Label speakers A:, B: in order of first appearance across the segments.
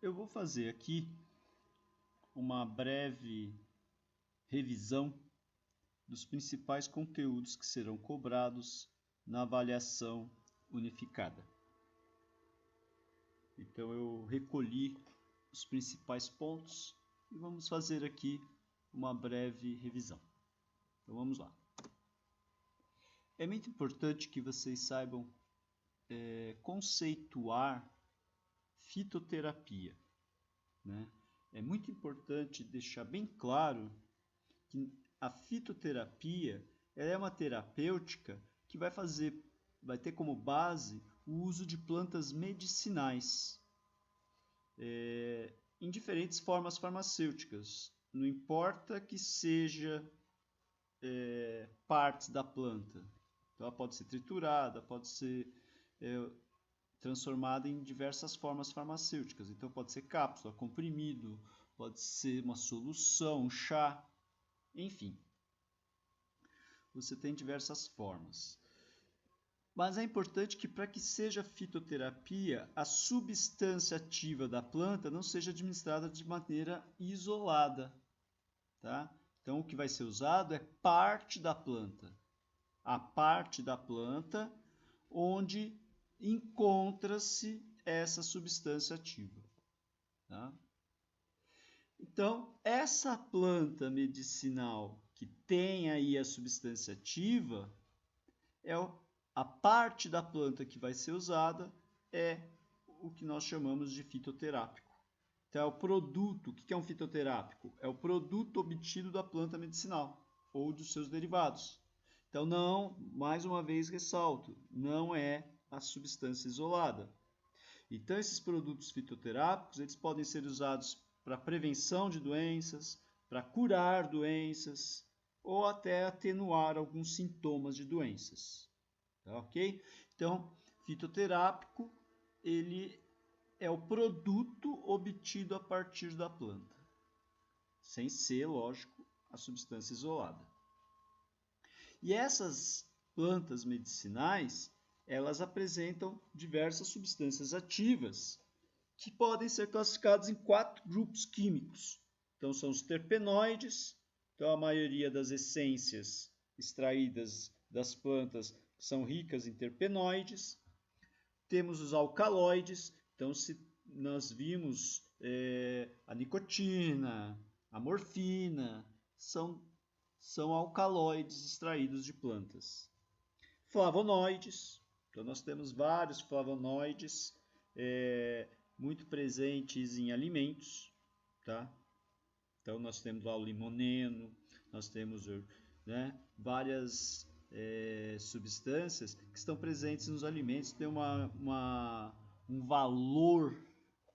A: Eu vou fazer aqui uma breve revisão dos principais conteúdos que serão cobrados na avaliação unificada. Então eu recolhi os principais pontos e vamos fazer aqui uma breve revisão. Então vamos lá. É muito importante que vocês saibam conceituar fitoterapia, né? É muito importante deixar bem claro que a fitoterapia é uma terapêutica que vai ter como base o uso de plantas medicinais em diferentes formas farmacêuticas. Não importa que seja partes da planta. Então, ela pode ser triturada, pode ser transformada em diversas formas farmacêuticas. Então pode ser cápsula, comprimido, pode ser uma solução, um chá, enfim. Você tem diversas formas. Mas é importante que para que seja fitoterapia, a substância ativa da planta não seja administrada de maneira isolada, tá? Então o que vai ser usado é parte da planta. A parte da planta onde encontra-se essa substância ativa. Tá? Então, essa planta medicinal que tem aí a substância ativa, a parte da planta que vai ser usada é o que nós chamamos de fitoterápico. Então, é o produto. O que é um fitoterápico? É o produto obtido da planta medicinal ou dos seus derivados. Então, não, mais uma vez ressalto, não é a substância isolada. Então, esses produtos fitoterápicos, eles podem ser usados para prevenção de doenças, para curar doenças, ou até atenuar alguns sintomas de doenças. Tá, ok? Então, fitoterápico, ele é o produto obtido a partir da planta, sem ser, lógico, a substância isolada. E essas plantas medicinais, elas apresentam diversas substâncias ativas que podem ser classificadas em 4 grupos químicos. Então, são os terpenoides. Então, a maioria das essências extraídas das plantas são ricas em terpenoides. Temos os alcaloides. Então, se nós vimos a nicotina, a morfina, são alcaloides extraídos de plantas. Flavonoides. Então, nós temos vários flavonoides muito presentes em alimentos. Tá? Então, nós temos lá o limoneno, nós temos várias substâncias que estão presentes nos alimentos, tem um valor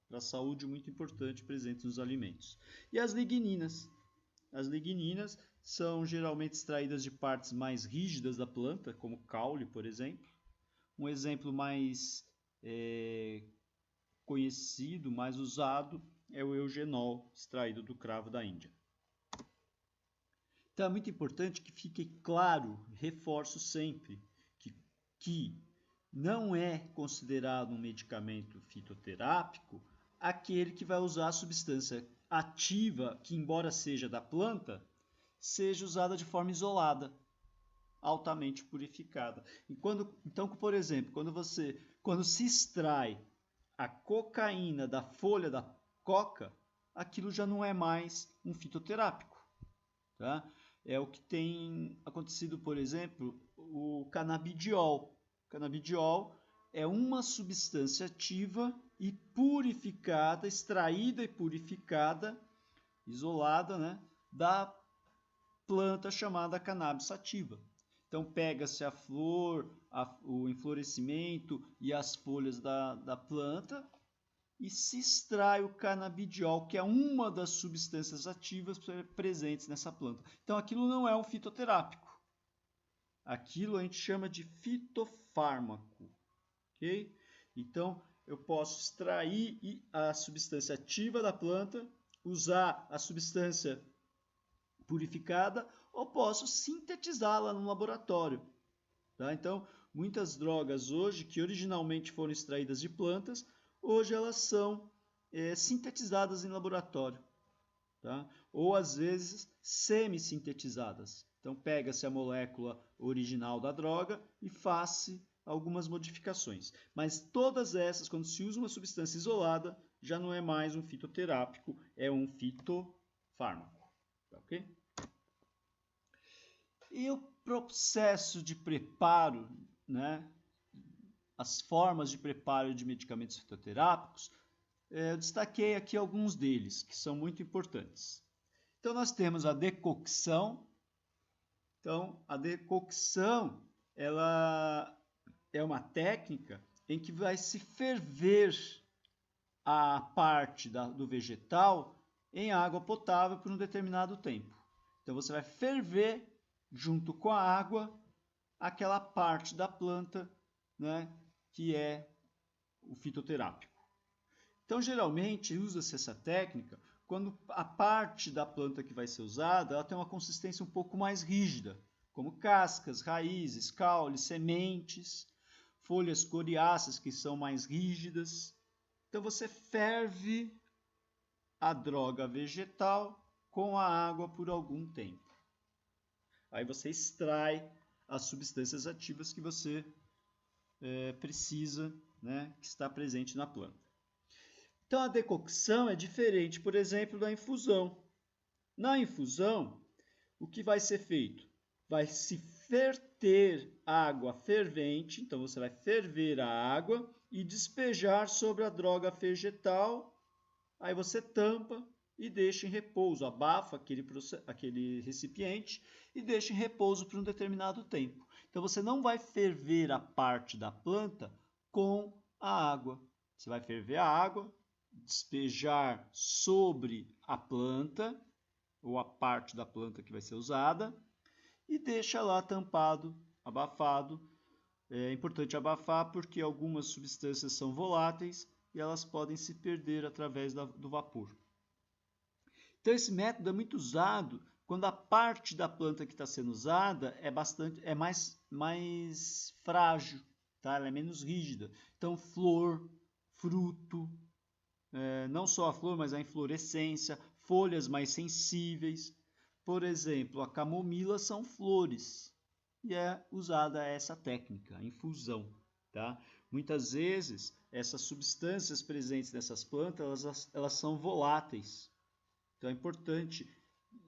A: para a saúde muito importante presente nos alimentos. E as ligninas. As ligninas são geralmente extraídas de partes mais rígidas da planta, como caule, por exemplo. Um exemplo mais conhecido, mais usado, é o eugenol, extraído do cravo da Índia. Então é muito importante que fique claro, reforço sempre, que não é considerado um medicamento fitoterápico aquele que vai usar a substância ativa, que embora seja da planta, seja usada de forma isolada, altamente purificada. Então, por exemplo, quando se extrai a cocaína da folha da coca, aquilo já não é mais um fitoterápico. Tá? É o que tem acontecido, por exemplo, o canabidiol. O canabidiol é uma substância ativa e purificada, extraída e purificada, isolada, né, da planta chamada cannabis sativa. Então pega-se a flor, o enflorescimento e as folhas da planta e se extrai o canabidiol, que é uma das substâncias ativas presentes nessa planta. Então aquilo não é um fitoterápico. Aquilo a gente chama de fitofármaco. Ok? Então eu posso extrair a substância ativa da planta, usar a substância purificada ou posso sintetizá-la no laboratório. Tá? Então, muitas drogas hoje, que originalmente foram extraídas de plantas, hoje elas são sintetizadas em laboratório, tá? Ou às vezes semi-sintetizadas. Então pega-se a molécula original da droga e faz-se algumas modificações. Mas todas essas, quando se usa uma substância isolada, já não é mais um fitoterápico, é um fitofármaco. Tá, ok? E o processo de preparo, né? As formas de preparo de medicamentos fitoterápicos, eu destaquei aqui alguns deles, que são muito importantes. Então, nós temos a decocção. Então, a decocção, ela é uma técnica em que vai se ferver a parte do vegetal em água potável por um determinado tempo. Então, você vai ferver junto com a água aquela parte da planta, né, que é o fitoterápico. Então, geralmente, usa-se essa técnica quando a parte da planta que vai ser usada ela tem uma consistência um pouco mais rígida, como cascas, raízes, caules, sementes, folhas coriáceas que são mais rígidas. Então, você ferve a droga vegetal com a água por algum tempo. Aí você extrai as substâncias ativas que você precisa, né, que está presente na planta. Então, a decocção é diferente, por exemplo, da infusão. Na infusão, o que vai ser feito? Vai se verter água fervente, então você vai ferver a água e despejar sobre a droga vegetal, aí você tampa e deixa em repouso, abafa aquele recipiente e deixa em repouso por um determinado tempo. Então você não vai ferver a parte da planta com a água. Você vai ferver a água, despejar sobre a planta, ou a parte da planta que vai ser usada, e deixa lá tampado, abafado. É importante abafar porque algumas substâncias são voláteis e elas podem se perder através do vapor. Então esse método é muito usado quando a parte da planta que está sendo usada é mais frágil, tá? Ela é menos rígida. Então flor, fruto, não só a flor, mas a inflorescência, folhas mais sensíveis. Por exemplo, a camomila são flores e é usada essa técnica, a infusão. Tá? Muitas vezes, essas substâncias presentes nessas plantas, elas são voláteis. Então é importante,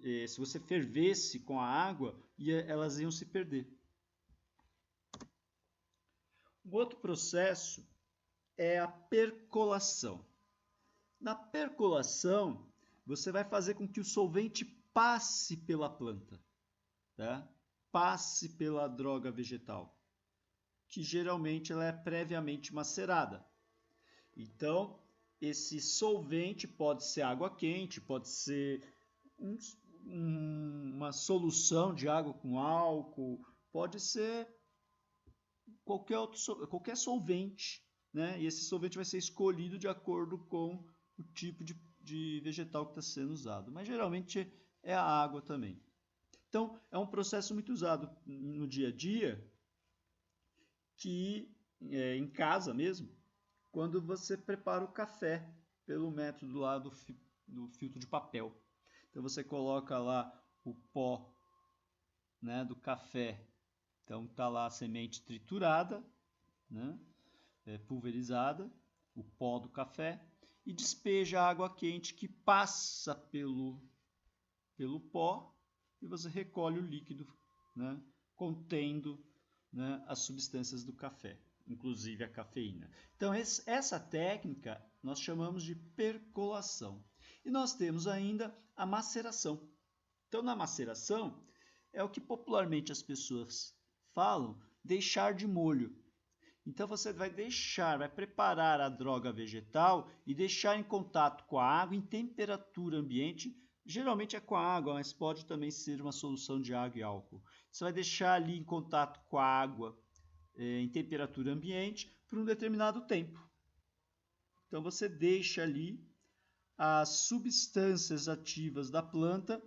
A: se você fervesse com a água, elas iam se perder. Um outro processo é a percolação. Na percolação, você vai fazer com que o solvente passe pela planta, tá? Passe pela droga vegetal, que geralmente ela é previamente macerada. Então, esse solvente pode ser água quente, pode ser uma solução de água com álcool, pode ser qualquer solvente, né? E esse solvente vai ser escolhido de acordo com o tipo de vegetal que está sendo usado, mas geralmente é a água também. Então, é um processo muito usado no dia a dia, que em casa mesmo, quando você prepara o café pelo método lá do filtro de papel. Então, você coloca lá o pó, né, do café. Então, está lá a semente triturada, né, pulverizada, o pó do café, e despeja a água quente que passa pelo pó e você recolhe o líquido, né, contendo, né, as substâncias do café, inclusive a cafeína. Então, essa técnica nós chamamos de percolação. E nós temos ainda a maceração. Então, na maceração, é o que popularmente as pessoas falam, deixar de molho. Então você vai preparar a droga vegetal e deixar em contato com a água em temperatura ambiente. Geralmente é com a água, mas pode também ser uma solução de água e álcool. Você vai deixar ali em contato com a água em temperatura ambiente por um determinado tempo. Então você deixa ali, as substâncias ativas da planta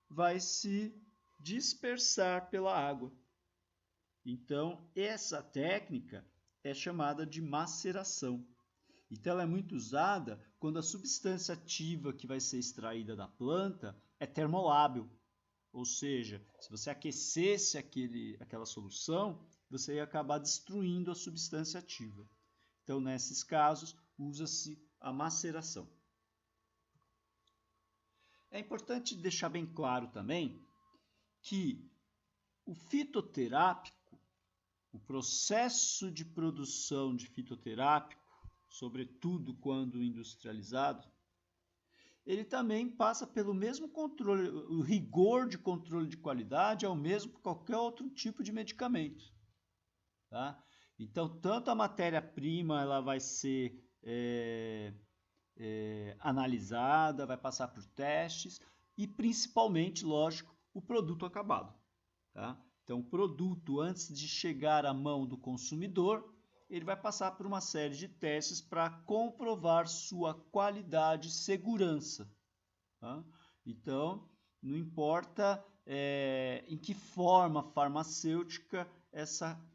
A: vai se dispersar pela água. Então essa técnica é chamada de maceração. Então, ela é muito usada quando a substância ativa que vai ser extraída da planta é termolábil. Ou seja, se você aquecesse aquela solução, você ia acabar destruindo a substância ativa. Então, nesses casos, usa-se a maceração. É importante deixar bem claro também que o fitoterápico, o processo de produção de fitoterápico, sobretudo quando industrializado, ele também passa pelo mesmo controle, o rigor de controle de qualidade é o mesmo para qualquer outro tipo de medicamento. Tá? Então, tanto a matéria-prima ela vai ser analisada, vai passar por testes e, principalmente, lógico, o produto acabado. Tá? Então, o produto, antes de chegar à mão do consumidor, ele vai passar por uma série de testes para comprovar sua qualidade e segurança. Tá? Então, não importa em que forma farmacêutica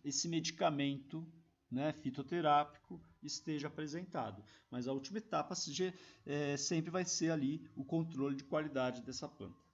A: esse medicamento, né, fitoterápico esteja apresentado. Mas a última etapa sempre vai ser ali o controle de qualidade dessa planta.